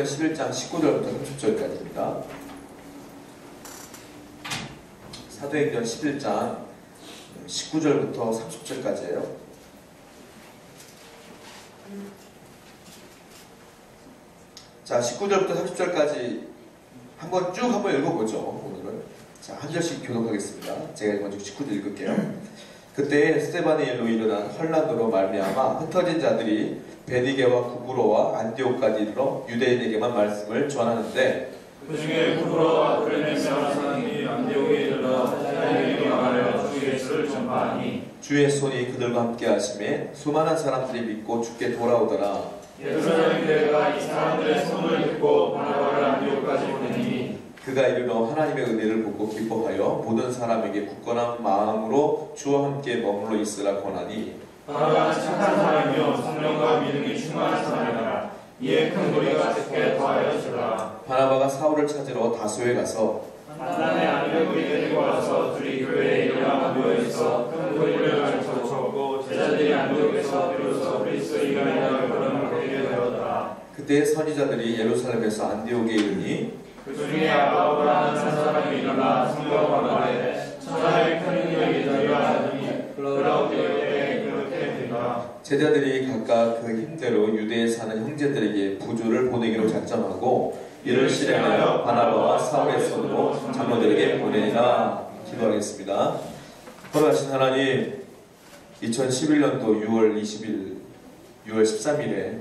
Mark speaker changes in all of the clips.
Speaker 1: 11장 19절부터 30절까지입니다. 사도행전 11장 19절부터 30절까지예요. 자, 19절부터 30절까지 한번 읽어보죠. 오늘은. 자, 한 절씩 교독하겠습니다. 제가 먼저 19절 읽을게요. 그때 스데반의 일로 일어난 혼란으로 말미암아 흩어진 자들이 베니게와 구브로와 안디옥까지 이르러 유대인에게만 말씀을 전하는데,
Speaker 2: 그 중에 구브로와 브레네스라는 사람이 안디옥에 이르러 유대인에게 말하여 주 예수를 전파하니
Speaker 1: 주의 손이 그들과 함께 하심에 수많은 사람들이 믿고 주께 돌아오더라.
Speaker 2: 예루살렘 교회가 이 사람들의 소문을 듣고 바나바를 안디옥까지 보내니
Speaker 1: 그가 이르러 하나님의 은혜를 보고 기뻐하여 모든 사람에게 굳건한 마음으로 주와 함께 머물러 있으라 권하니,
Speaker 2: 바나바는 착한 사람이요 성령과 믿음이 충만한 사람이라. 이에 큰 무리가 듣게 더하여지더라.
Speaker 1: 바나바가 사울을 찾으러 다소에 가서
Speaker 2: 만난에 안디옥에 데리고 와서 둘이 교회에 일어나 모여있어 큰 무리를 가르쳐주었고, 제자들이 안디옥에서 비로소 그리스도인이라 걸음을 걸게 되었더라.
Speaker 1: 그때 선지자들이 예루살렘에서 안디옥에 이르니,
Speaker 2: 그 중에 아바오라는 한 사람이 일어나 성경과 말하되 천하의 큰 능력이 있느니라 하더니 그렇게 되니라.
Speaker 1: 제자들이 각각 그 힘대로 유대에 사는 형제들에게 부조를 보내기로 작정하고 이를 실행하여 바나바와 사울의 손으로 장로들에게 보내니라. 기도하겠습니다. 거룩하신 하나님, 2011년도 6월 13일에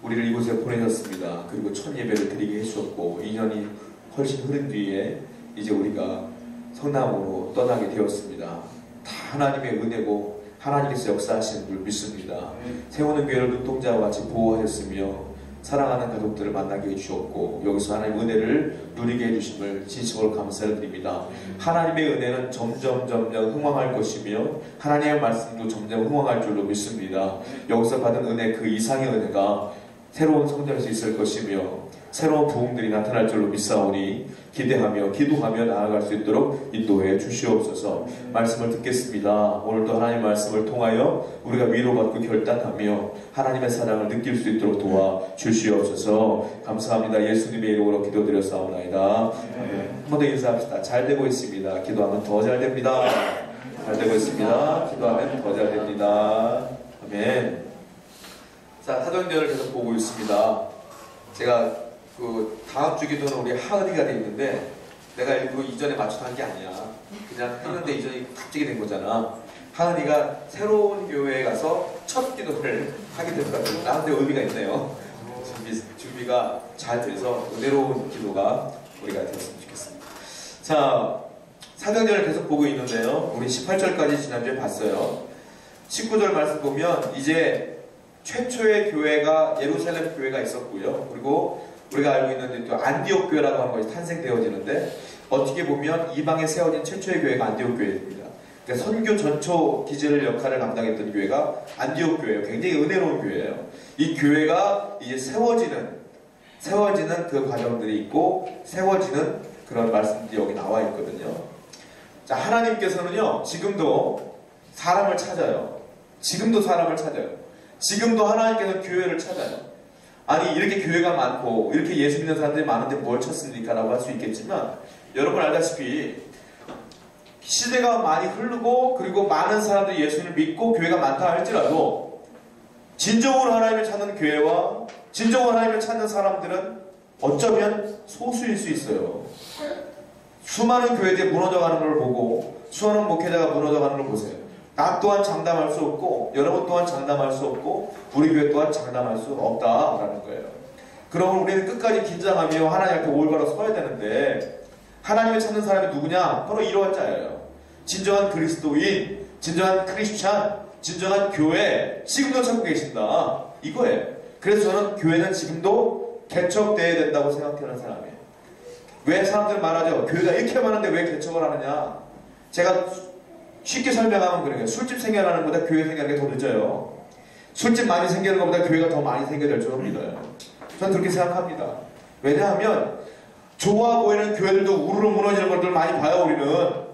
Speaker 1: 우리를 이곳에 보내셨습니다. 그리고 첫 예배를 드리게 해주셨고 2년이 훨씬 흐른 뒤에 이제 우리가 성남으로 떠나게 되었습니다. 다 하나님의 은혜고 하나님께서 역사하시는 줄 믿습니다. 세우는 교회를 눈동자와 같이 보호하셨으며 사랑하는 가족들을 만나게 해주셨고 여기서 하나님의 은혜를 누리게 해주심을 진심으로 감사를 드립니다. 하나님의 은혜는 점점 흥황할 것이며 하나님의 말씀도 점점 흥황할 줄로 믿습니다. 여기서 받은 은혜 그 이상의 은혜가 새로운 성장에서 있을 것이며 새로운 부흥들이 나타날 줄로 믿사오니 기대하며 기도하며 나아갈 수 있도록 인도해 주시옵소서. 말씀을 듣겠습니다. 오늘도 하나님의 말씀을 통하여 우리가 위로받고 결단하며 하나님의 사랑을 느낄 수 있도록 도와 주시옵소서. 감사합니다. 예수님의 이름으로 기도드렸사옵나이다. 한 번 더 인사합시다. 잘 되고 있습니다. 기도하면 더 잘 됩니다. 잘 되고 있습니다. 기도하면 더 잘 됩니다. 아멘. 자, 사도행전을 계속 보고 있습니다. 제가 그 다음 주 기도는 우리 하은이가 돼 있는데 내가 일부러 이전에 맞춰서 한 게 아니야. 그냥 했는데 이전이 갑자기 된 거잖아. 하은이가 새로운 교회에 가서 첫 기도를 하게 될 것 같아요. 나한테 의미가 있네요. 준비가 잘 돼서 은혜로운 기도가 우리가 되었으면 좋겠습니다. 자, 사도행전을 계속 보고 있는데요. 우리 18절까지 지난주에 봤어요. 19절 말씀 보면 이제 최초의 교회가 예루살렘 교회가 있었고요. 그리고 우리가 알고 있는 또 안디옥 교회라고 하는 것이 탄생되어지는데 어떻게 보면 이방에 세워진 최초의 교회가 안디옥 교회입니다. 그러니까 선교 전초 기질 역할을 감당했던 교회가 안디옥 교회예요. 굉장히 은혜로운 교회예요. 이 교회가 이제 세워지는 그 과정들이 있고 세워지는 그런 말씀들이 여기 나와 있거든요. 자, 하나님께서는요 지금도 사람을 찾아요. 지금도 하나님께서 교회를 찾아요. 아니 이렇게 교회가 많고 이렇게 예수 믿는 사람들이 많은데 뭘 찾습니까? 라고 할 수 있겠지만 여러분 알다시피 시대가 많이 흐르고 그리고 많은 사람들이 예수를 믿고 교회가 많다 할지라도 진정으로 하나님을 찾는 교회와 진정으로 하나님을 찾는 사람들은 어쩌면 소수일 수 있어요. 수많은 교회들이 무너져가는 걸 보고 수많은 목회자가 무너져가는 걸 보세요. 나 또한 장담할 수 없고 여러분 또한 장담할 수 없고 우리 교회 또한 장담할 수 없다라는 거예요. 그러면 우리는 끝까지 긴장하며 하나님 앞에 올바로 서야 되는데 하나님을 찾는 사람이 누구냐? 바로 이러한 자예요. 진정한 그리스도인, 진정한 크리스찬, 진정한 교회 지금도 찾고 계신다. 이거예요. 그래서 저는 교회는 지금도 개척되어야 된다고 생각하는 사람이에요. 왜 사람들 말하죠? 교회가 이렇게 많은데 왜 개척을 하느냐? 제가 쉽게 설명하면 그래요. 술집 생겨나는 것보다 교회 생겨나는 게 더 늦어요. 술집 많이 생기는 것보다 교회가 더 많이 생겨날 줄로 믿어요. 저는 그렇게 생각합니다. 왜냐하면 좋아 보이는 교회들도 우르르 무너지는 것들 많이 봐요. 우리는.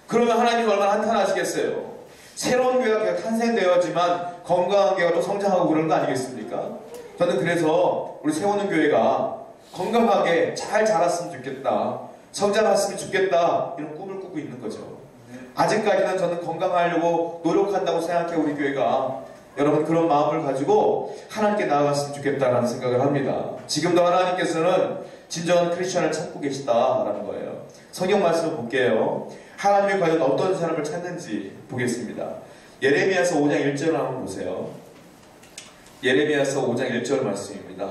Speaker 1: 그러면 하나님이 얼마나 한탄하시겠어요. 새로운 교회가 탄생되었지만 건강한 교회가 또 성장하고 그러는 거 아니겠습니까? 저는 그래서 우리 세우는 교회가 건강하게 잘 자랐으면 좋겠다, 성장했으면 좋겠다, 이런 꿈을 꾸고 있는 거죠. 아직까지는 저는 건강하려고 노력한다고 생각해 우리 교회가. 여러분 그런 마음을 가지고 하나님께 나아갔으면 좋겠다라는 생각을 합니다. 지금도 하나님께서는 진정한 크리스천을 찾고 계시다라는 거예요. 성경 말씀을 볼게요. 하나님이 과연 어떤 사람을 찾는지 보겠습니다. 예레미야서 5장 1절을 한번 보세요. 예레미야서 5장 1절 말씀입니다.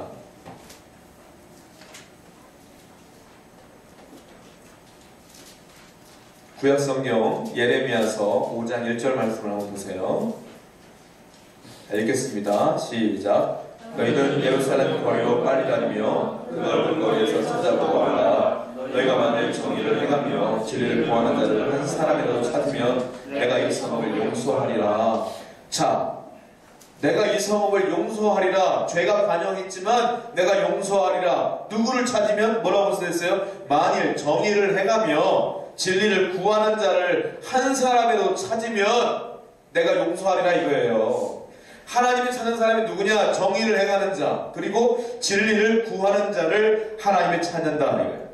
Speaker 1: 구약성경 예레미야서 5장 1절 말씀을 한번 보세요. 읽겠습니다. 시작. 너희는 예루살렘 거리로 빨리 다니며 그 넓은 거리에서 찾아보아라. 너희가 만일 정의를 행하며 진리를 구하는 자를 한 사람이라도 찾으면 내가 이 성읍을 용서하리라. 자, 내가 이 성읍을 용서하리라. 죄가 반영했지만 내가 용서하리라. 누구를 찾으면? 뭐라고 써있어요? 만일 정의를 행하며 진리를 구하는 자를 한 사람이라도 찾으면 내가 용서하리라 이거예요. 하나님을 찾는 사람이 누구냐? 정의를 행하는 자, 그리고 진리를 구하는 자를 하나님이 찾는다 이거예요.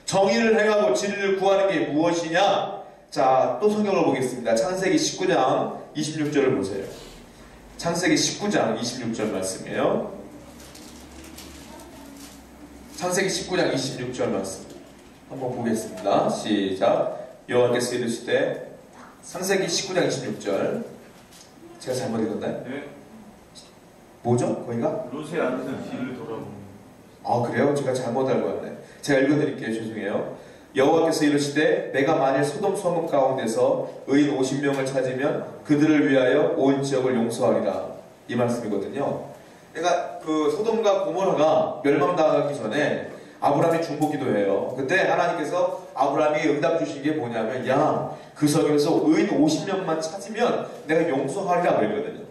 Speaker 1: 정의를 행하고 진리를 구하는 게 무엇이냐? 자, 또 성경을 보겠습니다. 창세기 19장 26절을 보세요. 창세기 19장 26절 말씀이에요. 창세기 19장 26절 말씀 한번 보겠습니다. 시작. 여호와께서 이르시되, 창세기 19장 26절 제가 잘못 읽었나요?
Speaker 2: 네.
Speaker 1: 뭐죠? 거기가?
Speaker 2: 롯의 아내는 뒤를 돌아보는.
Speaker 1: 아, 그래요? 제가 잘못 알고 왔네. 제가 읽어드릴게요. 죄송해요. 여호와께서 이르시되, 내가 만일 소돔 성읍 가운데서 의인 50명을 찾으면 그들을 위하여 온 지역을 용서하리라. 이 말씀이거든요. 그러니까 그 소돔과 고모라가 멸망당하기 전에 아브라함이 중보기도해요. 그때 하나님께서 아브라함이 응답 주신 게 뭐냐면, 야, 그 성에서 의인 50명만 찾으면 내가 용서하리라 그랬거든요.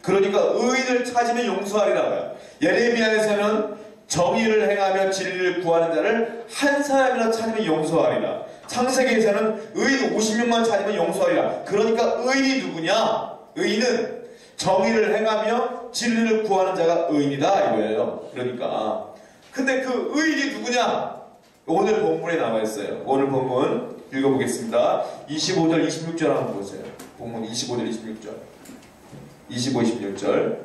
Speaker 1: 그러니까 의인을 찾으면 용서하리라고요. 예레미야에서는 정의를 행하며 진리를 구하는 자를 한 사람이나 찾으면 용서하리라. 창세기에서는 의인 50명만 찾으면 용서하리라. 그러니까 의인이 누구냐? 의인은 정의를 행하며 진리를 구하는 자가 의인이다 이거예요. 그러니까 근데 그 의인이 누구냐? 오늘 본문에 나와 있어요. 오늘 본문 읽어보겠습니다. 25절 26절 한번 보세요. 본문 25절 26절 25, 26절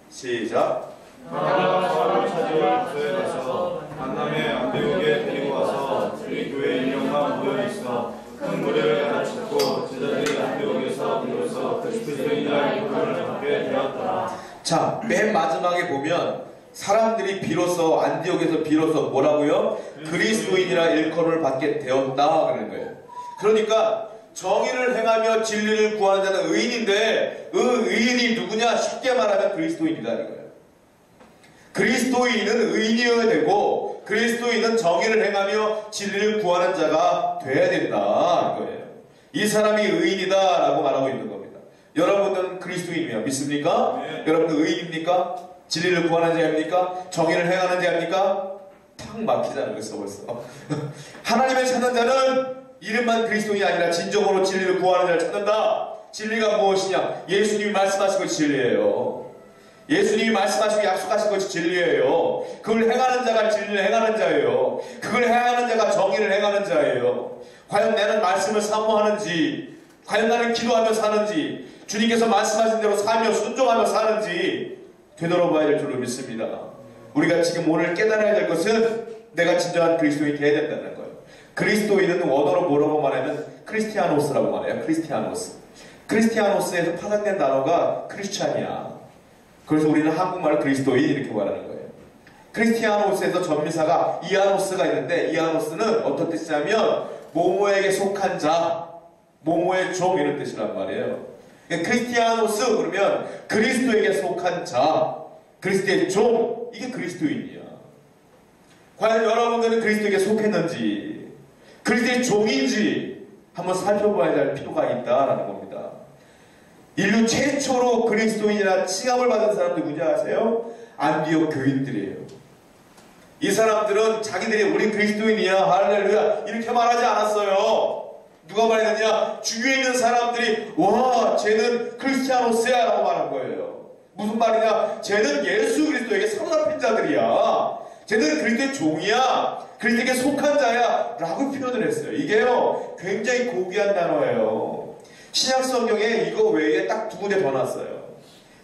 Speaker 1: 시작.
Speaker 2: 하나가 사람을 찾으러 부서에 가서 만남의 안디옥에 데리고 와서 우리 교회 인력만 모여있어 큰 무리를 가르쳤고 제자들이 안디옥에서 비로소 그리스도인이라 일컬음을 받게 되었더라.
Speaker 1: 자, 맨 마지막에 보면 사람들이 비로소 안디옥에서 비로소 뭐라고요? 그리스도인이라 일컬음을 받게 되었다 그러는 거예요. 그러니까 정의를 행하며 진리를 구하는 자는 의인인데 그 의인이 누구냐? 쉽게 말하면 그리스도인이다 이거예요. 그리스도인은 의인이어야 되고 그리스도인은 정의를 행하며 진리를 구하는 자가 돼야 된다 이거예요. 이 사람이 의인이다 라고 말하고 있는 겁니다. 여러분들은 그리스도인이며 믿습니까?
Speaker 2: 네.
Speaker 1: 여러분들 의인입니까? 진리를 구하는 자입니까? 정의를 행하는 자입니까? 탁 막히잖아요. 그래서 벌써 하나님을 찾는 자는 이름만 그리스도인이 아니라 진정으로 진리를 구하는 자를 찾는다. 진리가 무엇이냐? 예수님이 말씀하신 것이 진리예요. 예수님이 말씀하시고 약속하신 것이 진리예요. 그걸 행하는 자가 진리를 행하는 자예요. 그걸 행하는 자가 정의를 행하는 자예요. 과연 나는 말씀을 사모하는지, 과연 나는 기도하며 사는지, 주님께서 말씀하신 대로 살며 순종하며 사는지 되돌아봐야 될 줄로 믿습니다. 우리가 지금 오늘 깨달아야 될 것은 내가 진정한 그리스도인이 되어야 된다는 거예요. 그리스도인은 원어로 뭐라고 말하면 크리스티아노스라고 말해요. 크리스티아노스. 크리스티아노스에서 파생된 단어가 크리스찬이야. 그래서 우리는 한국말로 그리스도인 이렇게 말하는 거예요. 크리스티아노스에서 전미사가 이아노스가 있는데 이아노스는 어떤 뜻이냐면 모모에게 속한 자, 모모의 종 이런 뜻이란 말이에요. 크리스티아노스 그러면 그리스도에게 속한 자, 그리스도의 종, 이게 그리스도인이야. 과연 여러분들은 그리스도에게 속했는지 그리스도의 종인지 한번 살펴봐야 할 필요가 있다라는 겁니다. 인류 최초로 그리스도인이라 칭함을 받은 사람 누구지 아세요? 안디옥 교인들이에요. 이 사람들은 자기들이 우리 그리스도인이야 할렐루야 이렇게 말하지 않았어요. 누가 말했느냐? 주위에 있는 사람들이 와 쟤는 크리스티아노스야 라고 말한 거예요. 무슨 말이냐? 쟤는 예수 그리스도에게 사로잡힌 자들이야. 쟤는 그리스도의 종이야. 그리스도에게 속한 자야. 라고 표현을 했어요. 이게요, 굉장히 고귀한 단어예요. 신약 성경에 이거 외에 딱 두 군데 더 나왔어요.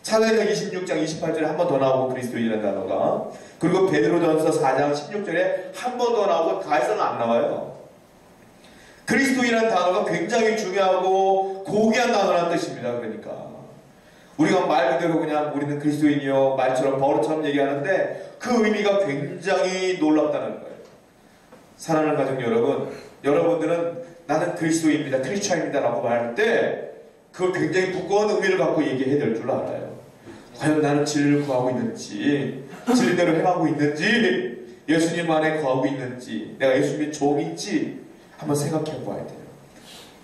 Speaker 1: 사도행전 26장 28절에 한 번 더 나오고 그리스도인이라는 단어가, 그리고 베드로전서 4장 16절에 한 번 더 나오고 다에서는 안 나와요. 그리스도인이라는 단어가 굉장히 중요하고 고귀한 단어라는 뜻입니다. 그러니까 우리가 말 그대로 그냥 우리는 그리스도인이요 말처럼 버릇처럼 얘기하는데 그 의미가 굉장히 놀랍다는 거예요. 사랑하는 가족 여러분, 여러분들은 나는 그리스도인입니다, 크리스찬입니다 라고 말할 때 그걸 굉장히 무거운 의미를 갖고 얘기해야 될 줄 알아요. 과연 나는 진리를 구하고 있는지, 진리대로 행하고 있는지, 예수님 안에 거하고 있는지, 내가 예수님의 종인지 한번 생각해 봐야 돼요.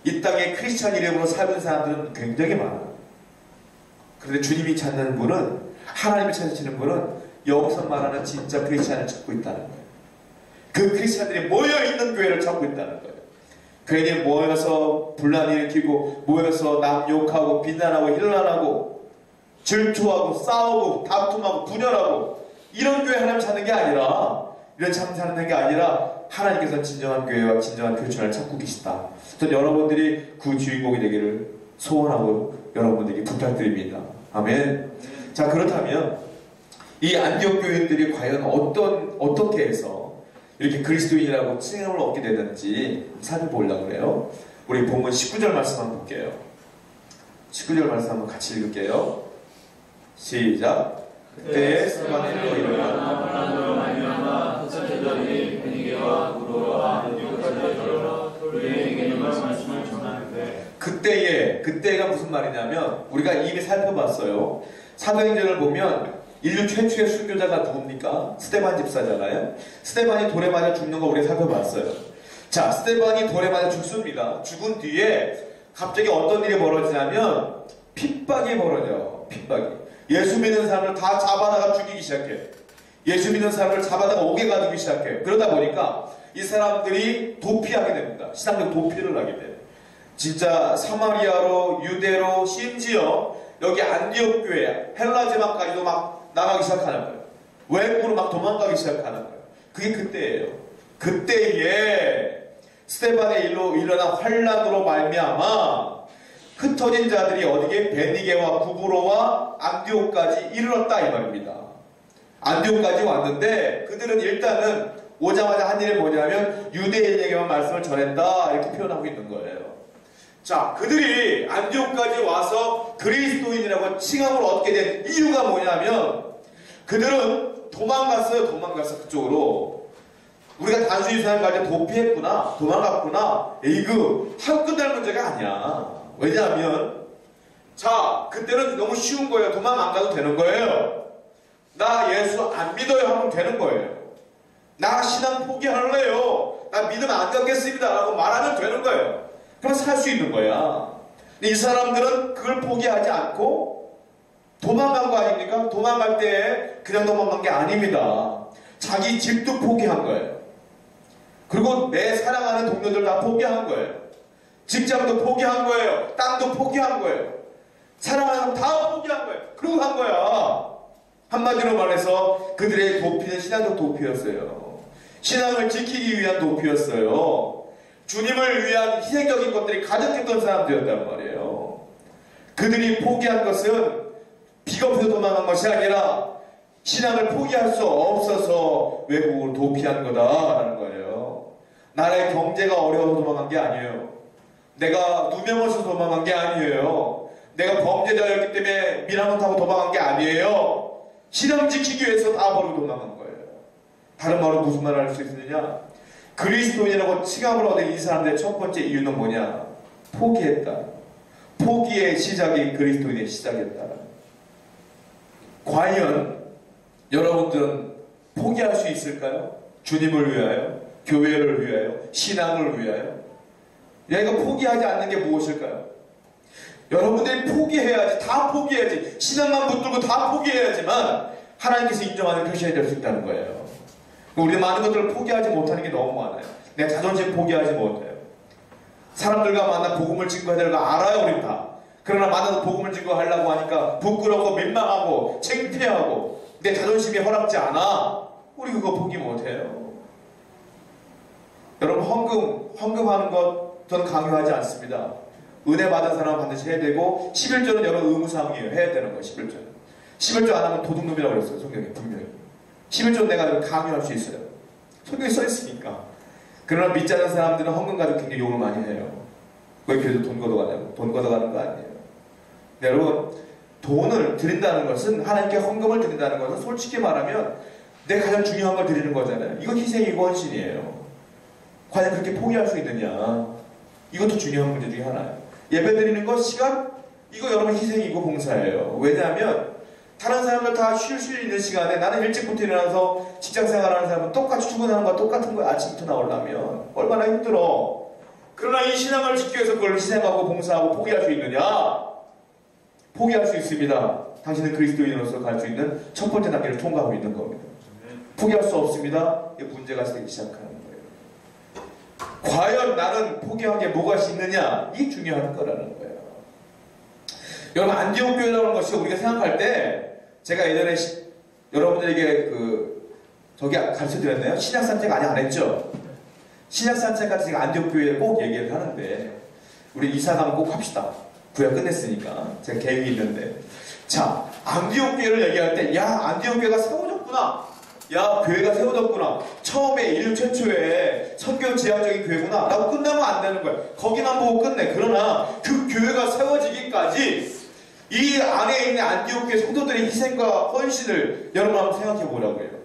Speaker 1: 이 땅에 크리스찬 이름으로 살는 사람들은 굉장히 많아요. 그런데 주님이 찾는 분은, 하나님을 찾으시는 분은 여기서 말하는 진짜 크리스찬을 찾고 있다는 거예요. 그 크리스찬들이 모여있는 교회를 찾고 있다는 거예요. 교회들이 모여서 분란 일으키고, 모여서 남 욕하고 비난하고 힐난하고 질투하고 싸우고 다툼하고 분열하고 이런 교회 하나님 찾는 게 아니라, 이런 참 찾는 게 아니라 하나님께서 진정한 교회와 진정한 크리스찬을 찾고 계시다. 저는 여러분들이 그 주인공이 되기를 소원하고 여러분들에게 부탁드립니다. 아멘. 자, 그렇다면 이 안디옥 교인들이 과연 어떻게 해서 이렇게 그리스도인이라고 칭함을 얻게 되는지 살펴보려고 그래요. 우리 본문 19절 말씀 한번 볼게요. 19절 말씀 한번 같이 읽을게요. 시작. 그때 스데반으로 일어나
Speaker 2: 말미암아 흩어져더니 베니게와 구로와 안디옥까지 이르러 우리에게 말씀을 전하는데, 그때가 무슨 말이냐면 우리가 이미 살펴봤어요. 사도행전을 보면 인류 최초의 순교자가 누굽니까? 스데반 집사잖아요. 스데반이 돌에 맞아 죽는 거 우리가 살펴봤어요. 자, 스데반이 돌에 맞아 죽습니다. 죽은 뒤에 갑자기 어떤 일이 벌어지냐면 핍박이 벌어져요. 핍박이. 예수 믿는 사람을 다 잡아다가 죽이기 시작해요. 예수 믿는 사람을 잡아다가 옥에 가두기 시작해요. 그러다 보니까 이 사람들이 도피하게 됩니다. 신앙적 도피를 하게 돼요. 진짜 사마리아로, 유대로, 심지어 여기 안디옥 교회, 헬라 지방까지도 막 나가기 시작하는 거예요. 외국으로 막 도망가기 시작하는 거예요. 그게 그때예요. 그때에 스데반의 일로 일어난 환란으로 말미암아 흩어진 자들이 어디게 베니게와 구브로와 안디옥까지 이르렀다 이 말입니다. 안디옥까지 왔는데 그들은 일단은 오자마자 한 일이 뭐냐면 유대인에게만 말씀을 전했다 이렇게 표현하고 있는 거예요. 자, 그들이 안디옥까지 와서 그리스도인이라고 칭함을 얻게 된 이유가 뭐냐면 그들은 도망갔어요. 그쪽으로. 우리가 단순히 생각할 때 도피했구나, 도망갔구나, 이거 하고 끝날 문제가 아니야. 왜냐하면 자, 그때는 너무 쉬운 거예요. 도망 안 가도 되는 거예요. 나 예수 안 믿어요 하면 되는 거예요. 나 신앙 포기할래요, 나 믿으면 안 되겠습니다 라고 말하면 되는 거예요. 그럼 살 수 있는 거야. 근데 이 사람들은 그걸 포기하지 않고 도망간 거 아닙니까? 도망갈 때 그냥 도망간 게 아닙니다. 자기 집도 포기한 거예요. 그리고 내 사랑하는 동료들 다 포기한 거예요. 직장도 포기한 거예요. 땅도 포기한 거예요. 사랑하는 다 포기한 거예요. 그러고 간 거야. 한마디로 말해서 그들의 도피는 신앙적 도피였어요. 신앙을 지키기 위한 도피였어요. 주님을 위한 희생적인 것들이 가득했던 사람들이었단 말이에요. 그들이 포기한 것은 비겁해서 도망간 것이 아니라 신앙을 포기할 수 없어서 외국으로 도피한 거다라는 거예요. 나라의 경제가 어려워서 도망간 게 아니에요. 내가 누명을 써서 도망간 게 아니에요. 내가 범죄자였기 때문에 미랑을 타고 도망간 게 아니에요. 신앙 지키기 위해서 다 버리고 도망간 거예요. 다른 말로 무슨 말을 할 수 있느냐? 그리스도인이라고 칭함을 얻은 이 사람들의 첫 번째 이유는 뭐냐? 포기했다. 포기의 시작이 그리스도인의 시작이었다. 과연 여러분들은 포기할 수 있을까요? 주님을 위하여, 교회를 위하여, 신앙을 위하여. 내가 포기하지 않는 게 무엇일까요? 여러분들이 포기해야지, 다 포기해야지, 신앙만 붙들고 다 포기해야지만 하나님께서 인정하는 크리스천이 될 수 있다는 거예요. 우리 많은 것들을 포기하지 못하는 게 너무 많아요. 내 자존심 포기하지 못해요. 사람들과 만나 복음을 증거해야 될 거 알아요, 우리 다.
Speaker 1: 그러나 만나서 복음을 증거하려고 하니까 부끄럽고 민망하고 창피하고 내 자존심이 허락지 않아. 우리 그거 포기 못해요. 여러분 헌금하는 것 저는 강요하지 않습니다. 은혜 받은 사람은 반드시 해야 되고 11조는 여러분 의무사항이에요. 해야 되는 거예요. 11조는. 11조 안 하면 도둑놈이라고 그랬어요. 성경에 분명히. 11조는 내가 강요할 수 있어요. 성경에 써 있으니까. 그러나 믿지 않는 사람들은 헌금 가지고 굉장히 욕을 많이 해요. 왜 교회도 돈 걷어가냐고. 돈 걷어가는 거 아니에요. 네, 여러분 돈을 드린다는 것은 하나님께 헌금을 드린다는 것은 솔직히 말하면 내가 가장 중요한 걸 드리는 거잖아요. 이건 희생이고 헌신이에요. 과연 그렇게 포기할 수 있느냐. 이것도 중요한 문제 중에 하나예요. 예배 드리는 것, 시간, 이거 여러분 희생이고 봉사예요. 왜냐하면 다른 사람들 다 쉴 수 있는 시간에 나는 일찍부터 일어나서 직장생활하는 사람은 똑같이 출근하는 거와 똑같은 거야. 아침부터 나오려면 얼마나 힘들어. 그러나 이 신앙을 지키기 위해서 그걸 희생하고 봉사하고 포기할 수 있느냐? 포기할 수 있습니다. 당신은 그리스도인으로서 갈 수 있는 첫 번째 단계를 통과하고 있는 겁니다. 포기할 수 없습니다. 이 문제가 생기기 시작하는 거예요. 과연 나는 포기한 게 뭐가 있느냐? 이게 중요한 거라는 거예요. 여러분 안디옥 교회라는 것이 우리가 생각할 때 제가 예전에 여러분들에게 저기 가르쳐드렸나요? 신약산책 아직 안 했죠? 신약산책 같은 제가 안디옥 교회에 꼭 얘기를 하는데 우리 이사 가면 꼭 합시다. 구약 끝냈으니까 제가 계획이 있는데 자 안디옥 교회를 얘기할 때 야 안디옥 교회가 세워졌구나. 야 교회가 세워졌구나. 처음에 인류 최초의 선교 지향적인 교회구나 라고 끝나면 안 되는 거야. 거기만 보고 끝내. 그러나 그 교회가 세워지기까지 이 안에 있는 안디옥 교회 성도들의 희생과 헌신을 여러분 한번 생각해 보라고요.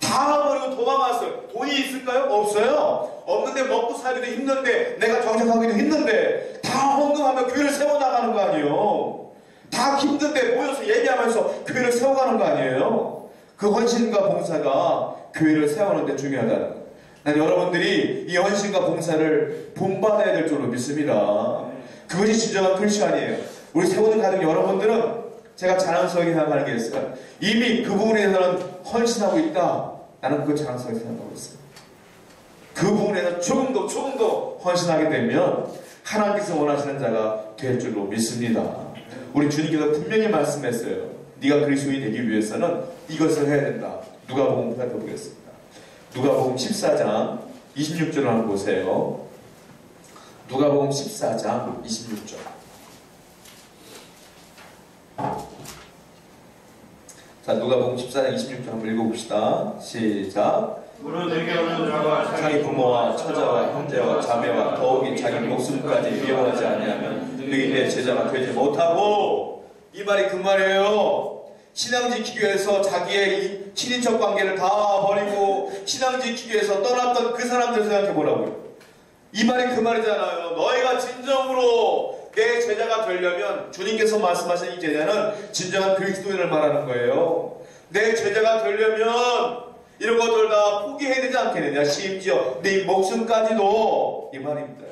Speaker 1: 다 버리고 도망갔어요. 돈이 있을까요? 없어요. 없는데 먹고 살기도 힘든데 내가 정착하기도 힘든데 다 헌금하며 교회를 세워나가는 거 아니에요. 다 힘든데 모여서 얘기하면서 교회를 세워가는 거 아니에요. 그 헌신과 봉사가 교회를 세우는 데 중요하다는 거예요. 난 여러분들이 이 헌신과 봉사를 본받아야 될 줄로 믿습니다. 그것이 진정한 크리스천이에요. 우리 세우는 가족 여러분들은 제가 자랑스럽게 생각하는 게 있어요. 이미 그 부분에 대해서는 헌신하고 있다. 나는 그걸 자랑스럽게 생각하고 있어요. 그 부분에서 조금 더 헌신하게 되면 하나님께서 원하시는 자가 될 줄로 믿습니다. 우리 주님께서 분명히 말씀했어요. 네가 그리스도인이 되기 위해서는 이것을 해야 된다. 누가복음 살펴보겠습니다. 누가복음 14장 26절을 한번 보세요. 누가복음 14장 26절. 자, 누가복음 14장 26절 한번 읽어봅시다. 시작.
Speaker 2: 무릇 내게 오는 자가
Speaker 1: 자기 부모와 처자와 형제와 자매와 더욱이 자기 목숨까지 위협하지 아니하면 너희 내 제자가 되지 못하고. 이 말이 그 말이에요. 신앙 지키기 위해서 자기의 이 친인척 관계를 다 버리고 신앙 지키기 위해서 떠났던 그 사람들 생각해 보라고요. 이 말이 그 말이잖아요. 너희가 진정으로 내 제자가 되려면 주님께서 말씀하신 이 제자는 진정한 그리스도인을 말하는 거예요. 내 제자가 되려면 이런 것들 다 포기해야 되지 않겠느냐. 심지어 내 목숨까지도. 이 말입니다.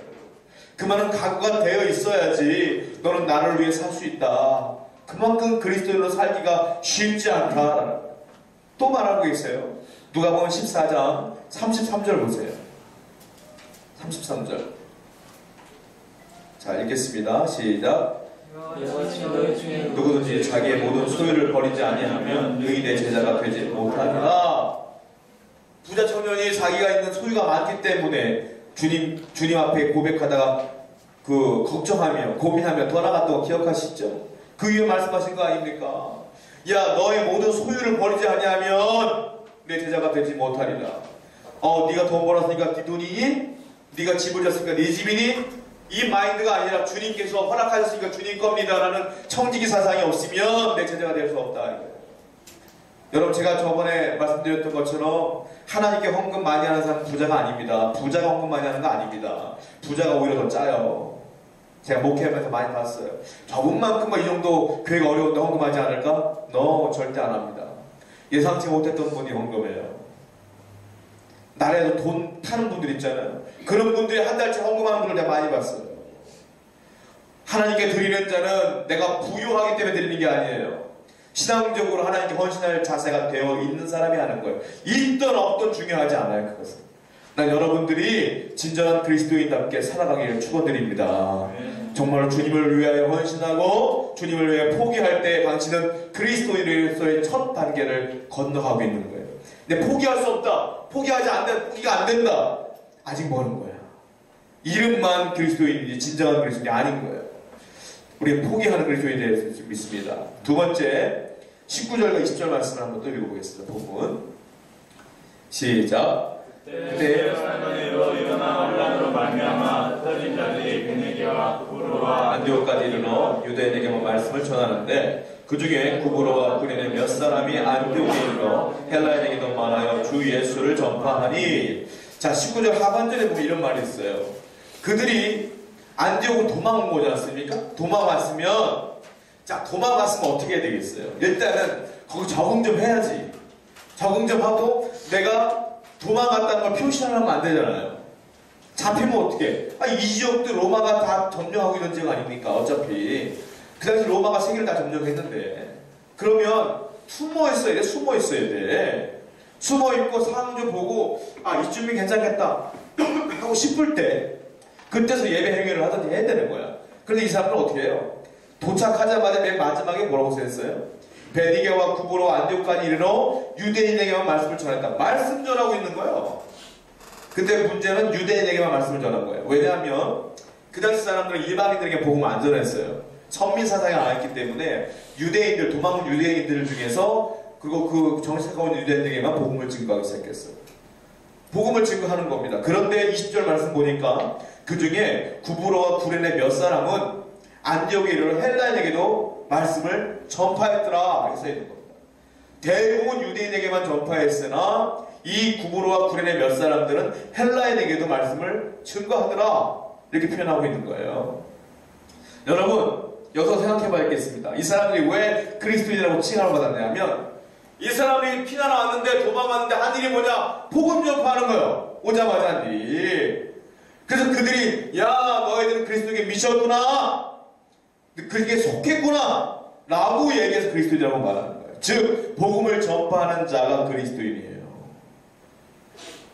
Speaker 1: 그 말은 각오가 되어 있어야지 너는 나를 위해 살 수 있다. 그만큼 그리스도인으로 살기가 쉽지 않다. 또 말하고 있어요. 누가복음 14장 33절 보세요. 33절. 자, 읽겠습니다. 시작. 누구든지 자기의 모든 소유를 버리지 아니하면 너희 내 제자가 되지 못하리라. 부자 청년이 자기가 있는 소유가 많기 때문에 주님 앞에 고백하다가 걱정하며 고민하며 떠나갔던 거 기억하시죠? 그 위에 말씀하신 거 아닙니까? 야, 너의 모든 소유를 버리지 아니하면 내 제자가 되지 못하리라. 네가 돈 벌었으니까 네 돈이니? 네가 집을 졌으니까 네 집이니? 이 마인드가 아니라 주님께서 허락하셨으니까 주님 겁니다라는 청지기 사상이 없으면 내 제자가 될 수 없다. 여러분, 제가 저번에 말씀드렸던 것처럼 하나님께 헌금 많이 하는 사람은 부자가 아닙니다. 부자가 헌금 많이 하는 거 아닙니다. 부자가 오히려 더 짜요. 제가 목회하면서 많이 봤어요. 저분만큼 이 정도 교회가 어려운데 헌금하지 않을까? 절대 안 합니다. 예상치 못했던 분이 헌금해요. 나라에서 돈 타는 분들 있잖아요. 그런 분들이 한 달치 헌금하는 분을 내가 많이 봤어요. 하나님께 드리는 자는 내가 부유하기 때문에 드리는 게 아니에요. 신앙적으로 하나님께 헌신할 자세가 되어 있는 사람이 하는 거예요. 있든 없든 중요하지 않아요. 그것은. 난 여러분들이 진정한 그리스도인답게 살아가기를 축원드립니다. 정말로 주님을 위하여 헌신하고 주님을 위해 포기할 때 당신은 그리스도인으로서의 첫 단계를 건너가고 있는 거예요. 근데 포기할 수 없다. 포기가 안 된다. 아직 멀은 거야. 이름만 그리스도인이지 진정한 그리스도인이 아닌 거예요. 우리는 포기하는 그리스도인에 대해서 믿습니다. 두 번째 19절과 20절 말씀을 한번 또 읽어보겠습니다. 본문 시작.
Speaker 2: 그때 사건으로 일어나 혼란으로 말미암아 흩어진 자들이 베네게와 구브로와
Speaker 1: 안디옥까지 이르러 유대인에게만 말씀을 전하는데 그 중에 구브로와 구레네 몇 사람이 안디옥에 이르러 헬라인에게도 말하여 주 예수를 전파하니. 자, 19절 하반절에 보면 이런 말이 있어요. 그들이 안디옥으로 도망온 거지 않습니까? 도망왔으면 어떻게 해야 되겠어요? 일단은 거기 적응 좀 해야지. 적응 좀 하고 내가 도망갔다는 걸 표시하면 안 되잖아요. 잡히면 어떻게? 이 지역도 로마가 다 점령하고 있는 지역 아닙니까? 어차피 그 당시 로마가 세계를 다 점령했는데 그러면 숨어 있어야 돼. 숨어 있고 상황 좀 보고 이쯤이 괜찮겠다 하고 싶을 때 그때서 예배 행위를 하든지 해야 되는 거야. 그런데 이 사람은 어떻게 해요? 도착하자마자 맨 마지막에 뭐라고 써있어요? 베니게와 구브로와 안디옥까지 이르러 유대인에게만 말씀을 전했다. 말씀 전하고 있는 거예요. 근데 문제는 유대인에게만 말씀을 전한 거예요. 왜냐하면 그 당시 사람들은 일반인들에게 복음을 안 전했어요. 선민 사상이 안 했기 때문에 도망온 유대인들 중에서 그리고 그 정착하고 있는 유대인에게만 복음을 증거하기 시작했어요. 복음을 증거하는 겁니다. 그런데 20절 말씀 보니까 그 중에 구브로와 구레네 몇 사람은 안디옥에 이르러 헬라인에게도 말씀을 전파했더라 이렇게 써있는 겁니다. 대부분 유대인에게만 전파했으나 이 구브로와 구레네 몇 사람들은 헬라인에게도 말씀을 증거하더라 이렇게 표현하고 있는 거예요. 여러분 여기서 생각해 봐야겠습니다. 이 사람들이 왜 그리스도인이라고 칭함을 받았냐면 이 사람이 피난을 왔는데 도망왔는데 한 일이 뭐냐? 복음 전파하는 거예요. 오자마자 한 일이. 그래서 그들이 너희들은 그리스도에게 미쳤구나, 그에게 속했구나 라고 얘기해서 그리스도인이라고 말하는 거예요. 즉 복음을 전파하는 자가 그리스도인이에요.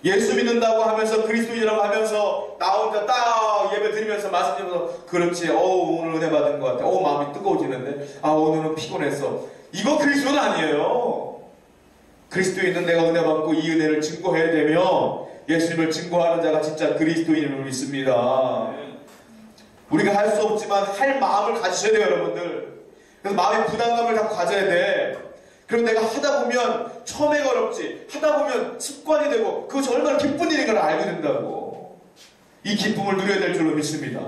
Speaker 1: 예수 믿는다고 하면서 그리스도인이라고 하면서 나 혼자 딱 예배 드리면서 말씀 드리면서 그렇지 오늘 은혜 받은 것 같아, 마음이 뜨거워지는데 오늘은 피곤했어, 이거 그리스도는 아니에요. 그리스도인은 내가 은혜 받고 이 은혜를 증거해야 되며 예수님을 증거하는 자가 진짜 그리스도인을 믿습니다. 우리가 할 수 없지만 할 마음을 가지셔야 돼요, 여러분들. 그래서 마음의 부담감을 다 가져야 돼. 그럼 내가 하다 보면 처음에가 어렵지, 하다 보면 습관이 되고 그것이 얼마나 기쁜 일인 걸 알게 된다고. 이 기쁨을 누려야 될 줄로 믿습니다.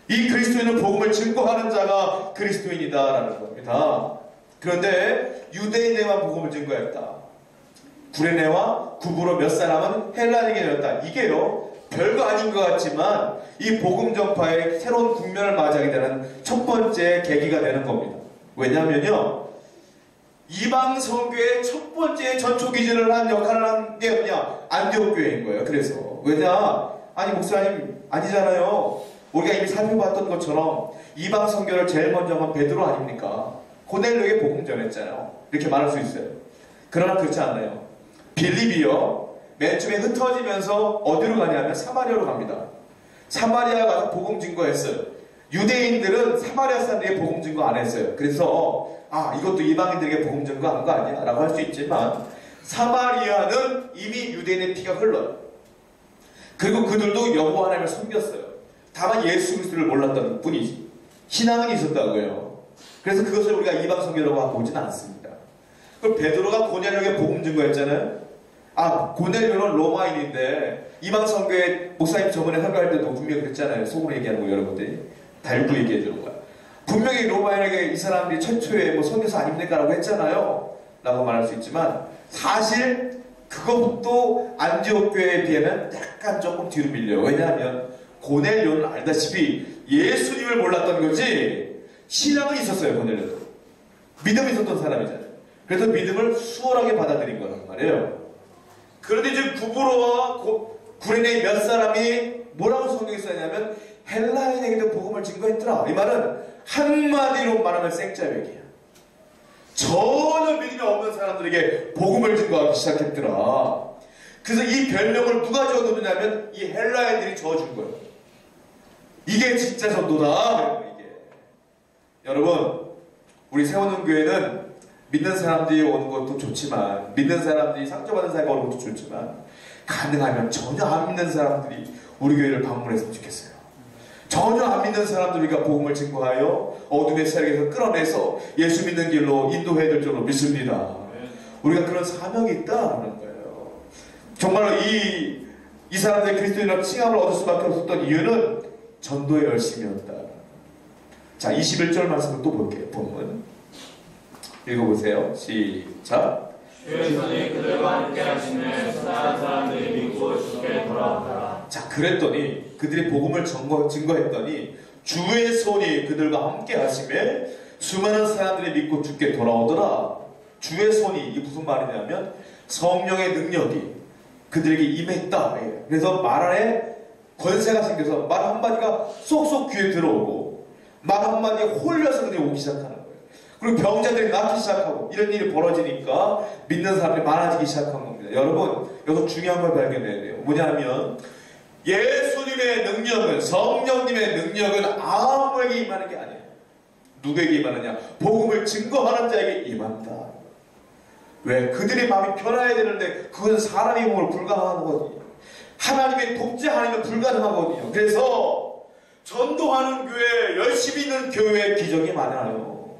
Speaker 1: 이 그리스도인은 복음을 증거하는 자가 그리스도인이다라는 겁니다. 그런데 유대인에만 복음을 증거했다. 구레네와 구브로 몇 사람은 헬라인에게 전했다. 이게요 별거 아닌 것 같지만 이 복음 전파의 새로운 국면을 맞이하게 되는 첫 번째 계기가 되는 겁니다. 왜냐하면요 이방 선교의 첫 번째 전초 기준을 한 역할을 한 게 뭐냐? 안디옥 교회인 거예요. 그래서 목사님 아니잖아요. 우리가 이미 살펴봤던 것처럼 이방 선교를 제일 먼저 한 베드로 아닙니까? 고넬료에게 복음 전했잖아요. 이렇게 말할 수 있어요. 그러나 그렇지 않아요. 빌립이요 맨 처음에 흩어지면서 어디로 가냐면 사마리아로 갑니다. 사마리아 가서 복음 증거했어요. 유대인들은 사마리아 사람들에게 복음 증거 안 했어요. 그래서 이것도 이방인들에게 복음 증거한 거 아니야? 라고 할 수 있지만 사마리아는 이미 유대인의 피가 흘러요. 그리고 그들도 여호와 하나님을 섬겼어요. 다만 예수 그리스도를 몰랐던 뿐이지 신앙은 있었다고요. 그래서 그것을 우리가 이방 선교라고 보지는 않습니다. 그럼 베드로가 고넬료에게 복음 증거했잖아요. 고넬료는 로마인인데 이방 선교에 목사님 저번에 설교할 때도 분명히 그랬잖아요. 속으로 얘기하는 거 여러분들이 다 읽고 얘기해 주는 거야. 분명히 로마인에게 이 사람들이 최초의 선교사 아닙니까? 라고 했잖아요. 라고 말할 수 있지만 사실 그것도 안디옥 교회에 비하면 약간 조금 뒤로 밀려요. 왜냐하면 고넬료는 알다시피 예수님을 몰랐던 거지 신앙은 있었어요. 고넬료도 믿음이 있었던 사람이잖아요. 그래서 믿음을 수월하게 받아들인 거란 말이에요. 그런데 이제 구브로와 구레네 몇 사람이 뭐라고 성경에 써있냐면 헬라인에게도 복음을 증거했더라. 이 말은 한마디로 말하면 생짜배기야. 전혀 믿음이 없는 사람들에게 복음을 증거하기 시작했더라. 그래서 이 별명을 누가 지어줬냐면 이 헬라인들이 지어준 거예요. 이게 진짜 전도다. 이게. 여러분, 우리 세우는 교회는 믿는 사람들이 오는 것도 좋지만, 믿는 사람들이 상처받은 사람이 오는 것도 좋지만, 가능하면 전혀 안 믿는 사람들이 우리 교회를 방문했으면 좋겠어요. 전혀 안 믿는 사람들과 복음을 증거하여 어둠의 세력에서 끌어내서 예수 믿는 길로 인도해야 될 줄로 믿습니다. 우리가 그런 사명이 있다는 거예요. 정말로 이 사람들의 그리스도인으로 칭함을 얻을 수밖에 없었던 이유는 전도의 열심이었다. 자, 21절 말씀을 또 볼게요. 본문 읽어보세요. 시작.
Speaker 2: 주의 손이 그들과 함께 하시네 선한 사람들이 믿고 주께 돌아오더라.
Speaker 1: 자, 그랬더니 그들이 복음을 증거했더니 주의 손이 그들과 함께 하심에 수많은 사람들이 믿고 주께 돌아오더라. 주의 손이 이게 무슨 말이냐면 성령의 능력이 그들에게 임했다. 그래서 말 안에 권세가 생겨서 말 한마디가 쏙쏙 귀에 들어오고 말 한마디에 홀려서 그냥 오기 시작하는 거예요. 그리고 병자들이 낫기 시작하고 이런 일이 벌어지니까 믿는 사람들이 많아지기 시작한 겁니다. 여러분, 여기서 중요한 걸 발견해야 돼요. 뭐냐면 예수님의 능력은, 성령님의 능력은 아무에게 임하는 게 아니에요. 누구에게 임하느냐? 복음을 증거하는 자에게 임한다. 왜? 그들의 마음이 변화해야 되는데 그것은 사람의 힘으로 불가능하거든요. 하나님의 독자 아니면 불가능하거든요. 그래서 전도하는 교회, 열심히 있는 교회에 기적이 많아요.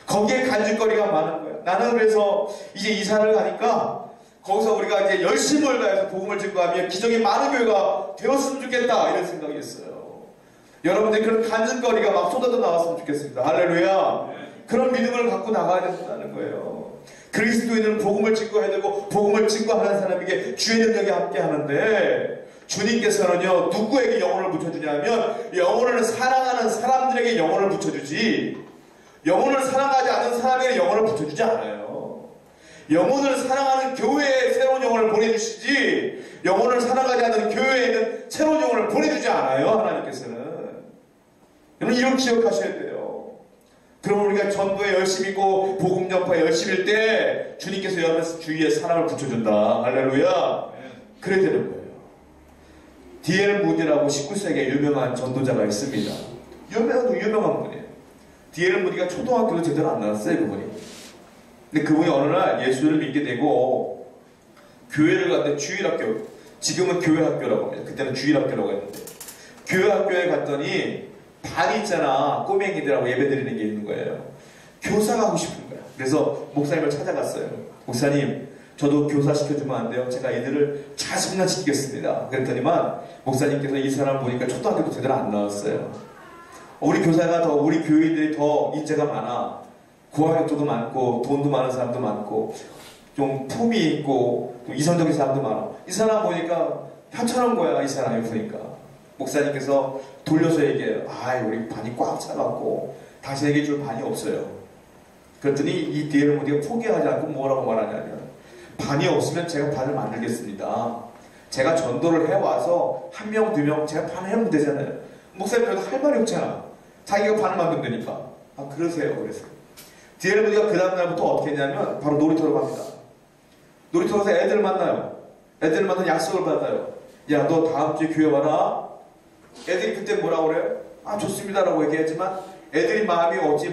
Speaker 1: 거기에 간증거리가 많은 거예요. 나는 그래서 이제 이사를 가니까 거기서 우리가 이제 열심을 다해서 복음을 증거하며 기적이 많은 교회가 되었으면 좋겠다, 이런 생각이 있어요. 여러분들 그런 간증거리가 막 쏟아져 나왔으면 좋겠습니다. 할렐루야. 그런 믿음을 갖고 나가야 된다는 거예요. 그리스도인은 복음을 증거해야 되고 복음을 증거하는 사람에게 주의 능력이 함께 하는데 주님께서는요, 누구에게 영혼을 붙여주냐면 영혼을 사랑하는 사람들에게 영혼을 붙여주지 영혼을 사랑하지 않는 사람에게 영혼을 붙여주지 않아요. 영혼을 사랑하는 교회에 새로운 영혼을 보내주시지 영혼을 사랑하지 않는 교회에는 새로운 영혼을 보내주지 않아요. 하나님께서는. 여러분, 이런 기억하셔야 돼요. 그럼 우리가 전도에 열심히 있고 복음 전파에 열심일 때 주님께서 여러분 주위에 사랑을 붙여준다. 할렐루야. 그래야 되는 거예요. D.L. 무디라고 19세기에 유명한 전도자가 있습니다. 유명한 분이에요. D.L. 무디가 초등학교도 제대로 안 나왔어요, 그분이. 근데 그분이 어느 날 예수를 믿게 되고 교회를 갔는데 주일학교, 지금은 교회학교라고 합니다. 그때는 주일학교라고 했는데 교회학교에 갔더니 반이 있잖아. 꼬맹이들하고 예배드리는 게 있는 거예요. 교사가 하고 싶은 거야. 그래서 목사님을 찾아갔어요. 목사님, 저도 교사 시켜주면 안 돼요? 제가 이들을 잘 성장시키겠습니다. 그랬더니만 목사님께서 이 사람 보니까 초등학교도 제대로 안 나왔어요. 우리 교사가 더, 우리 교인들이 더 인재가 많아. 고학력도 많고 돈도 많은 사람도 많고 좀 품이 있고 또 이성적인 사람도 많아. 이 사람 보니까 현천한 거야. 이 사람이 보니까. 목사님께서 돌려서 얘기해요. 아, 우리 반이 꽉 차갖고 다시 얘기해 줄 반이 없어요. 그랬더니 이 D.L. 무디가 포기하지 않고 뭐라고 말하냐면 반이 없으면 제가 반을 만들겠습니다. 제가 전도를 해와서 한 명, 두 명 제가 반을 해면 되잖아요. 목사님 그래도 할 말이 없잖아. 자기가 반을 만든다니까. 아, 그러세요. 그랬어요. D.L. 무디가 그 다음날부터 어떻게 했냐면 바로 놀이터로 갑니다. 놀이터 가서 애들 만나요. 애들 만나서 약속을 받아요. 야, 너 다음 주에 교회 와라. 애들이 그때 뭐라고 그래요? 아, 좋습니다라고 얘기했지만 애들이 마음이 어찌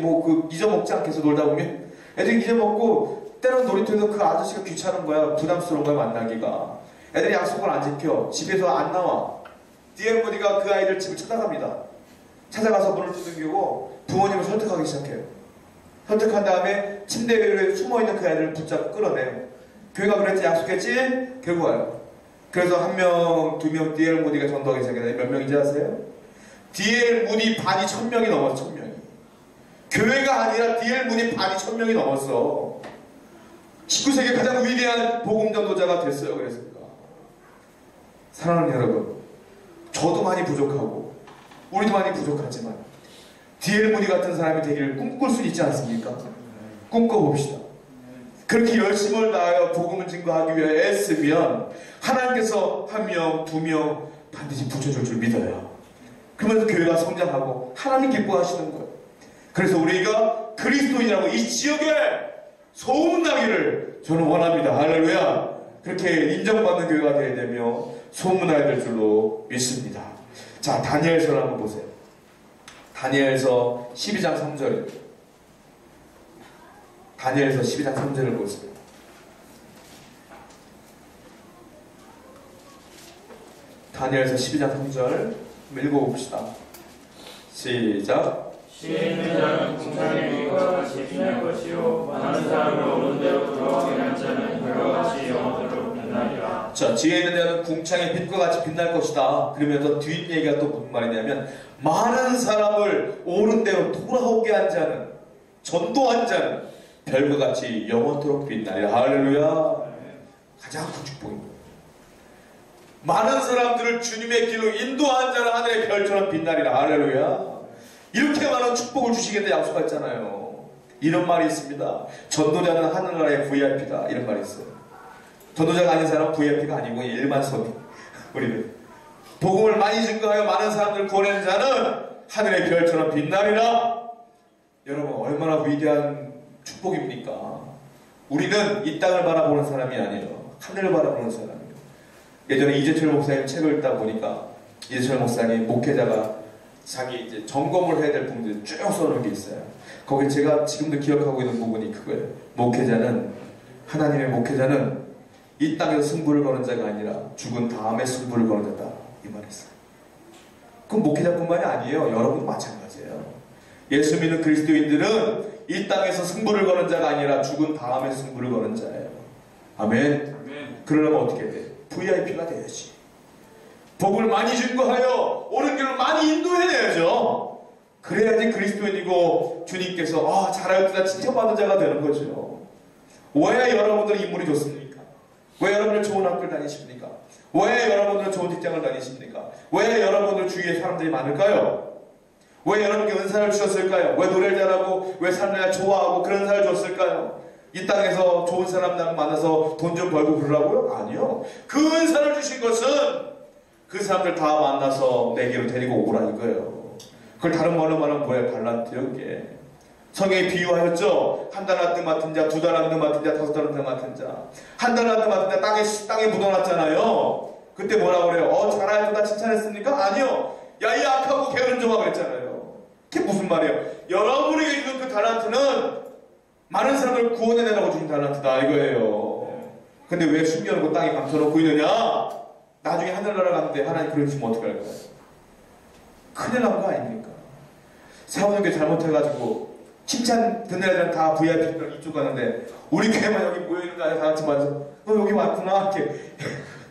Speaker 1: 잊어먹지 않겠어. 놀다 보면 애들이 잊어먹고 때론 놀이터에서 그 아저씨가 귀찮은 거야. 부담스러운 거야, 만나기가. 애들이 약속을 안 지켜. 집에서 안 나와. D.L. 무디가 그 아이들 집을 찾아갑니다. 찾아가서 문을 두들기고 부모님을 설득하기 시작해요. 설득한 다음에 침대 위에 숨어있는 그 아이들을 붙잡고 끌어내요. 교회가 그랬지, 약속했지? 결국 와요. 그래서 한 명, 두 명 D.L. 무디가 전도하기 시작했는데 몇 명인지 아세요? D.L. 무디 반이 1000명이 넘었어. 1000명이. 교회가 아니라 D.L. 무디 반이 1000명이 넘었어. 19세기 가장 위대한 복음 전도자가 됐어요. 그랬습니다. 사랑하는 여러분, 저도 많이 부족하고 우리도 많이 부족하지만 D.L. 무디 같은 사람이 되기를 꿈꿀 수 있지 않습니까? 꿈꿔봅시다. 그렇게 열심을 다하여 복음을 증거하기 위해 애쓰면 하나님께서 한 명, 두 명 반드시 붙여줄 줄 믿어요. 그러면서 교회가 성장하고 하나님 기뻐하시는 거예요. 그래서 우리가 그리스도인이라고 이 지역에 소문나기를 저는 원합니다. 할렐루야. 그렇게 인정받는 교회가 되어야 되며 소문나야 될 줄로 믿습니다. 자, 다니엘서를 한번 보세요. 다니엘서 12장 3절입니다. 다니엘서 12장 3절을 보겠습니다. 다니엘서 12장 3절 한번 읽어봅시다. 시작.
Speaker 3: 시에 있는 자는 궁창의 위과 같이 빛날 것이요 많은 사람을 오는 대로 돌아오게 할 자는 별과 같이 영원토록 빛나리라.
Speaker 1: 자, 지혜 있는 자는 궁창의 빛과 같이 빛날 것이다. 그러면서 뒷얘기가 또 무슨 말이냐면 많은 사람을 옳은 대로 돌아오게 한 자는, 전도한 자는 별과 같이 영원토록 빛나리라. 할렐루야. 가장 큰 축복입니다. 많은 사람들을 주님의 길로 인도한 자는 하늘의 별처럼 빛나리라. 할렐루야. 이렇게 많은 축복을 주시겠다 약속했잖아요. 이런 말이 있습니다. 전도자는 하늘나라의 VIP다. 이런 말이 있어요. 전도자가 아닌 사람은 VIP가 아니고 일반 서민. 우리는 복음을 많이 증거하여 많은 사람들을 구원하는 자는 하늘의 별처럼 빛나리라. 여러분, 얼마나 위대한 축복입니까? 우리는 이 땅을 바라보는 사람이 아니에요. 하늘을 바라보는 사람이에요. 예전에 이재철 목사님 책을 읽다 보니까 이재철 목사님 목회자가 자기 이제 점검을 해야 될 부분들 쭉 써놓은 게 있어요. 거기 제가 지금도 기억하고 있는 부분이 그거예요. 목회자는, 하나님의 목회자는 이 땅에서 승부를 거는 자가 아니라 죽은 다음에 승부를 거는 자다. 이 말했어요. 그럼 목회자뿐만이 아니에요. 여러분도 마찬가지예요. 예수 믿는 그리스도인들은 이 땅에서 승부를 거는 자가 아니라 죽은 다음에 승부를 거는 자예요. 아멘. 그러려면 어떻게 돼? VIP가 돼야지. 복을 많이 증거하여 옳은 길로 많이 인도해내야죠. 그래야지 그리스도인이고 주님께서 잘하였다 칭찬받은 자가 되는 거죠. 왜 여러분들은 인물이 좋습니까? 왜 여러분들 좋은 학교를 다니십니까? 왜 여러분들은 좋은 직장을 다니십니까? 왜 여러분들 주위에 사람들이 많을까요? 왜 여러분께 은사를 주셨을까요? 왜 노래를 잘하고 왜 사람들이 좋아하고 그런 은사를 줬을까요? 이 땅에서 좋은 사람들 만나서 돈 좀 벌고 그러라고요? 아니요. 그 은사를 주신 것은 그 사람들 다 만나서 내게로 데리고 오라 이거예요. 그걸 다른 말로 말하면 뭐예요? 달란트요, 이게. 성경에 비유하였죠? 한 달란트 맡은 자, 2달란트 맡은 자, 5달란트 맡은 자. 한 달란트 맡은 자 땅에 묻어놨잖아요. 그때 뭐라 그래요? 잘하였다 칭찬했습니까? 아니요. 야, 이 악하고 게으른 종아 그랬잖아요. 그게 무슨 말이에요? 여러분에게 주는 그 달란트는 많은 사람을 구원해내라고 주신 달란트다 이거예요. 근데 왜 숨겨놓고 땅에 감춰놓고 있느냐? 나중에 하늘나라 갔는데 하나님 그러시면 어떡할 거예요? 큰일 난 거 아닙니까? 세우는 게 잘못해가지고 칭찬 듣는 애들은 다 VIP 이쪽 가는데 우리 교회만 여기 모여있는 거 아니야? 다 같이 맞아서 너 여기 왔구나 이렇게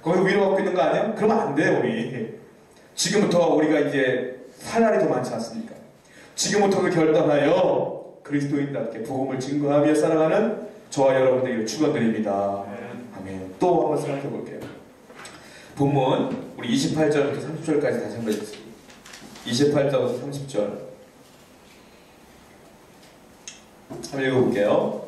Speaker 1: 거기 위로 갖고 있는 거 아니야? 그러면 안 돼 우리. 지금부터 우리가 이제 살 날이 더 많지 않습니까? 지금부터 결단하여 그리스도인답게 복음을 증거하며 살아가는 저와 여러분들에게 축원드립니다. 아멘. 또 한번 생각해 볼게요. 본문 우리 28절부터 30절까지 다시 한번 읽겠습니다. 28절부터 30절 한번 읽어볼게요.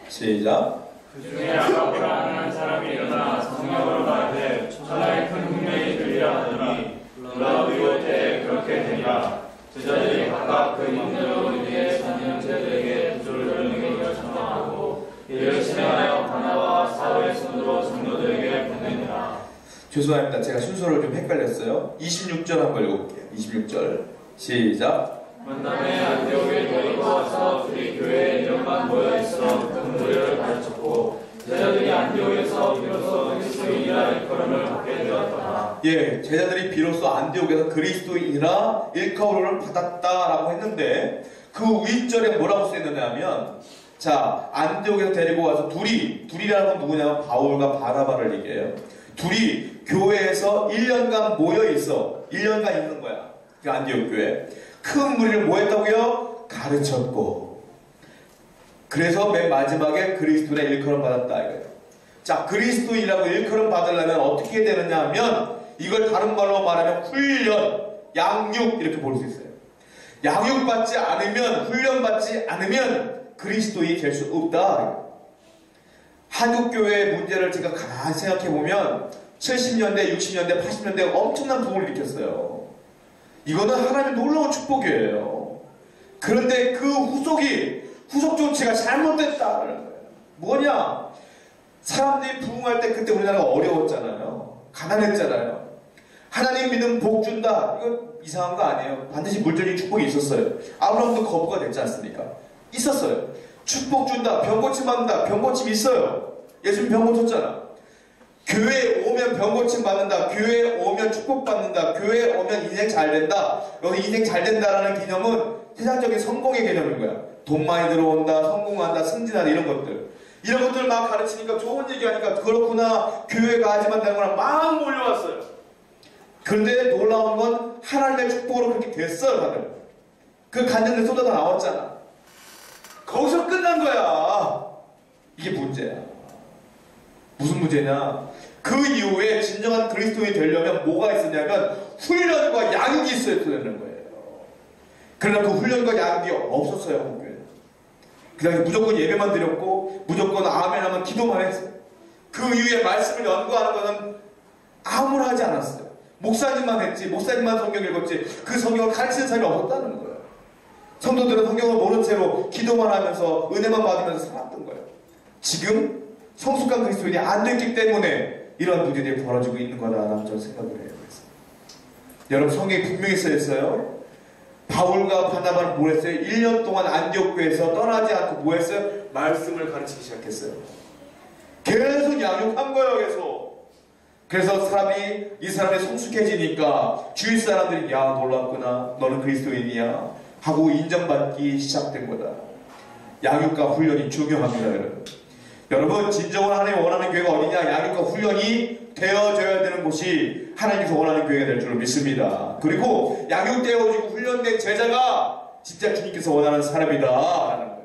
Speaker 1: 시작.
Speaker 3: 그 중에 아가보라 하는 사람이 일어나 성령으로 말하되 천하의 큰 흉내이 들리라 하더니 놀라우리고 때에 그렇게 되니라. 제자들이 각각 그 임대로 위에 사는 형제들에게 구조를 드리는 것을 전하고 이를 실행하여 바나바와 사울의 손으로 성도들에게 보내니라.
Speaker 1: 죄송합니다. 제가 순서를 좀 헷갈렸어요. 26절 한번 읽어볼게요. 26절 시작.
Speaker 3: 만남에 안디옥에 데리고 와서 둘이 교회에 1년간 모여있어 그 무리를 가르쳤고 제자들이 안디옥에서 비로소 그리스도인이라 일컬음을 받게 되었더라.
Speaker 1: 예, 제자들이 비로소 안디옥에서 그리스도인이라 일컬음을 받았다라고 했는데 그 윗절에 뭐라고 쓰였느냐 하면 자, 안디옥에서 데리고 와서 둘이라는 건 누구냐면 바울과 바나바를 얘기해요. 둘이 교회에서 1년간 모여있어. 1년간 있는 거야. 그 안디옥 교회. 큰 무리를 뭐 했다고요? 가르쳤고. 그래서 맨 마지막에 그리스도인의 일컬음 받았다 이거예요. 자, 그리스도인이라고 일컬음 받으려면 어떻게 되느냐 하면 이걸 다른 말로 말하면 훈련, 양육 이렇게 볼 수 있어요. 양육받지 않으면, 훈련받지 않으면 그리스도인이 될 수 없다. 한국교회의 문제를 제가 가만히 생각해보면 70년대, 60년대, 80년대 엄청난 부흥을 일으켰어요. 이거는 하나님의 놀라운 축복이에요. 그런데 그 후속 조치가 잘못됐다는 거예요. 뭐냐? 사람들이 부흥할 때 그때 우리나라가 어려웠잖아요. 가난했잖아요. 하나님 믿으면 복 준다. 이거 이상한 거 아니에요. 반드시 물질적인 축복이 있었어요. 아브라함도 거부가 됐지 않습니까? 있었어요. 축복 준다. 병 고침 받는다. 병 고침 있어요. 예수님 병 고쳤잖아. 교회에 오면 병 고침 받는다. 교회에 오면 축복 받는다. 교회에 오면 인생 잘 된다. 여기 인생 잘 된다라는 개념은 세상적인 성공의 개념인 거야. 돈 많이 들어온다. 성공한다. 승진한다. 이런 것들. 이런 것들 막 가르치니까 좋은 얘기하니까 그렇구나. 교회 가야지만 되는 거랑 막 몰려왔어요. 그런데 놀라운 건 하나님의 축복으로 그렇게 됐어요. 다들. 그 갔는데 쏟아져 나왔잖아. 거기서 끝난 거야. 이게 문제야. 무슨 문제냐? 그 이후에 진정한 그리스도인이 되려면 뭐가 있었냐면 훈련과 양육이 있어야 되는 거예요. 그러나 그 훈련과 양육이 없었어요. 한국교회. 그냥 무조건 예배만 드렸고 무조건 아멘 하면 기도만 했어요. 그 이후에 말씀을 연구하는 것은 아무나 하지 않았어요. 목사님만 했지. 목사님만 성경 읽었지. 그 성경을 가르치는 사람이 없었다는 거예요. 성도들은 성경을 모른 채로 기도만 하면서 은혜만 받으면서 살았던 거예요. 지금 성숙한 그리스도인이 안 됐기 때문에 이런 문제들이 벌어지고 있는 거다라고 저는 생각을 해요. 그래서. 여러분 성경에 분명히 써있어요. 바울과 바나바는 뭐 했어요? 1년 동안 안디옥교에서 떠나지 않고 뭐 했어요? 말씀을 가르치기 시작했어요. 계속 양육한 거예요. 계속. 그래서 이 사람이 성숙해지니까 주위 사람들이 야 놀랍구나. 너는 그리스도인이야. 하고 인정받기 시작된 거다. 양육과 훈련이 중요합니다. 여러분. 여러분 진정으로 하나님이 원하는 교회가 어디냐? 양육과 훈련이 되어져야 되는 곳이 하나님께서 원하는 교회가 될 줄로 믿습니다. 그리고 양육되어지고 훈련된 제자가 진짜 주님께서 원하는 사람이다 라는 거예요.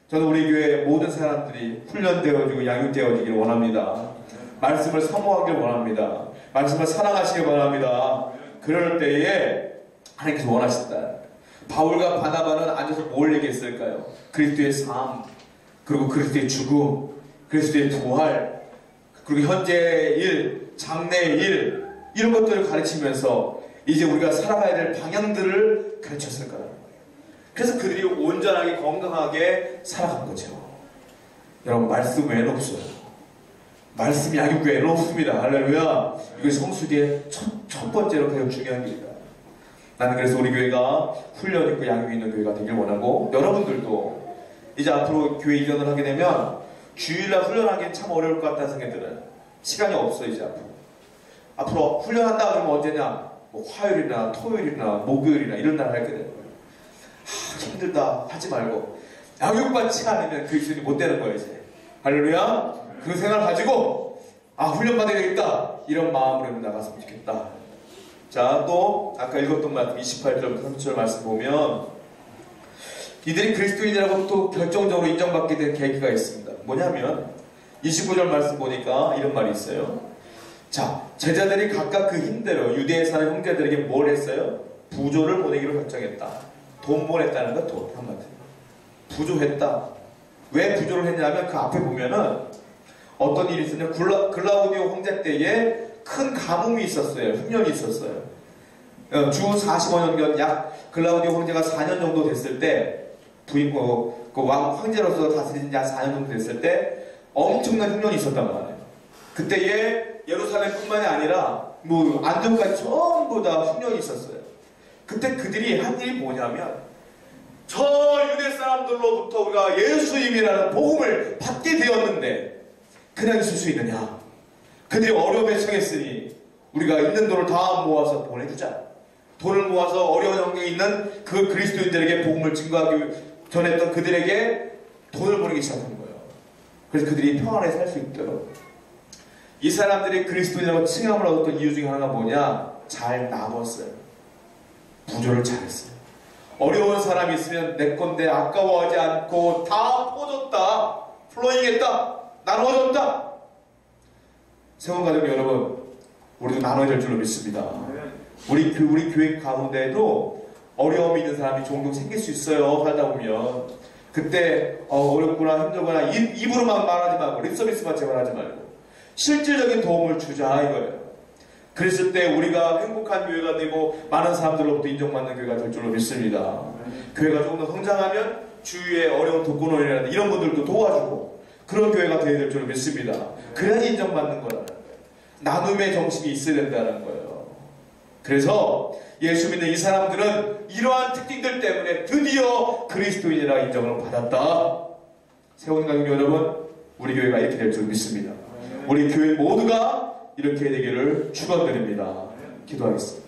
Speaker 1: 저는 우리 교회 모든 사람들이 훈련되어지고 양육되어지기를 원합니다. 말씀을 사모하기를 원합니다. 말씀을 사랑하시길 원합니다. 그럴 때에 하나님께서 원하신다. 바울과 바나바는 앉아서 뭘 얘기했을까요? 그리스도의 삶, 그리고 그리스도의 죽음, 그리스도의 부활, 그리고 현재의 일, 장래의 일, 이런 것들을 가르치면서 이제 우리가 살아가야 될 방향들을 가르쳤을 거라는 거예요. 그래서 그들이 온전하게 건강하게 살아간 거죠. 여러분 말씀 외에는 없어요. 말씀 양육 외에는 없습니다. 할렐루야. 이것이 성숙의 첫 번째로 가장 중요한 일이다. 나는 그래서 우리 교회가 훈련 있고 양육 있는 교회가 되길 원하고 여러분들도 이제 앞으로 교회 이전을 하게 되면 주일날 훈련하기엔 참 어려울 것 같다는 생각이 들어요. 시간이 없어 이제 앞으로 훈련한다 그러면 언제냐? 뭐 화요일이나 토요일이나 목요일이나 이런 날 하게 되는 거예요. 힘들다 하지 말고 양육받지 않으면 그 기준이 못 되는 거예요 이제. 할렐루야. 그 생각을 가지고 훈련받아야 되겠다 이런 마음으로 나갔으면 좋겠다. 자, 또 아까 읽었던 말씀 28절부터 30절 말씀 보면 이들이 그리스도인이라고 또 결정적으로 인정받게 된 계기가 있습니다. 뭐냐면 29절 말씀 보니까 이런 말이 있어요. 자, 제자들이 각각 그 힘대로 유대에 사는 형제들에게 뭘 했어요? 부조를 보내기로 결정했다. 돈 보냈다는 거 돈 한마디로. 부조했다. 왜 부조를 했냐면 그 앞에 보면은 어떤 일이 있었냐면 글라우디오 황제 때에 큰 가뭄이 있었어요. 흉년이 있었어요. 주 45년간 약 글라우디오 황제가 4년 정도 됐을 때 왕 황제로서 다스린 지 한 4년 정도 됐을 때 엄청난 흉년이 있었단 말이에요. 그때에 예루살렘뿐만이 아니라 뭐 안동까지 전부 다 흉년이 있었어요. 그때 그들이 한 일이 뭐냐면 저 유대 사람들로부터 우리가 예수님이라는 복음을 받게 되었는데 그냥 있을 수 있느냐? 그들이 어려움에 처했으니 우리가 있는 돈을 다 모아서 보내주자. 돈을 모아서 어려운 환경에 있는 그 그리스도인들에게 복음을 증거하기 전했던 그들에게 돈을 보내기 시작한 거예요. 그래서 그들이 평안하게 살 수 있도록. 이 사람들이 그리스도인이라고 칭함을 얻었던 이유 중에 하나가 뭐냐? 잘 나눴어요. 부조를 잘했어요. 어려운 사람이 있으면 내 건데 아까워하지 않고 다 퍼줬다. 플로잉했다. 나눠줬다. 세원가족 여러분, 우리도 나눠야 될 줄로 믿습니다. 우리 교회 가운데에도 어려움이 있는 사람이 종종 생길 수 있어요. 살다 보면 그때 어렵구나 힘들구나 입으로만 말하지 말고 립서비스만 제발 하지 말고 실질적인 도움을 주자 이거예요. 그랬을 때 우리가 행복한 교회가 되고 많은 사람들로부터 인정받는 교회가 될 줄로 믿습니다. 교회가 조금 더 성장하면 주위에 어려운 독거노인이라든지 이런 분들도 도와주고 그런 교회가 되어야 될 줄로 믿습니다. 그래야지 인정받는 거라는 거예요. 나눔의 정신이 있어야 된다는 거예요. 그래서 예수 믿는 이 사람들은 이러한 특징들 때문에 드디어 그리스도인이라 인정을 받았다. 세원가족 여러분, 우리 교회가 이렇게 될 줄 믿습니다. 우리 교회 모두가 이렇게 되기를 축원드립니다. 기도하겠습니다.